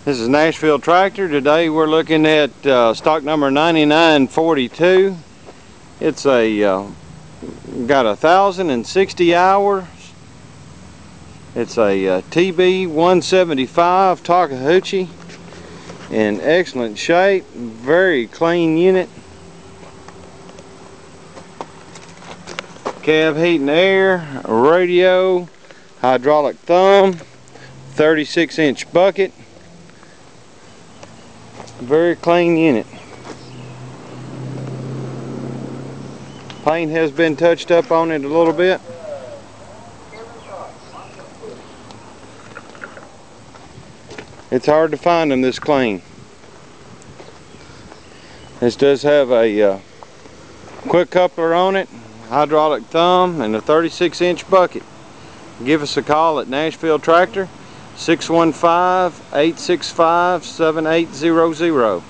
This is Nashville Tractor. Today we're looking at stock number 9942. It's got 1,060 hours. It's a TB175 Takeuchi in excellent shape, very clean unit. Cab heat and air, a radio, hydraulic thumb, 36-inch bucket. Very clean unit. Paint has been touched up on it a little bit. It's hard to find them this clean. This does have a quick coupler on it, hydraulic thumb, and a 36-inch bucket. Give us a call at Nashville Tractor, 615-865-7800.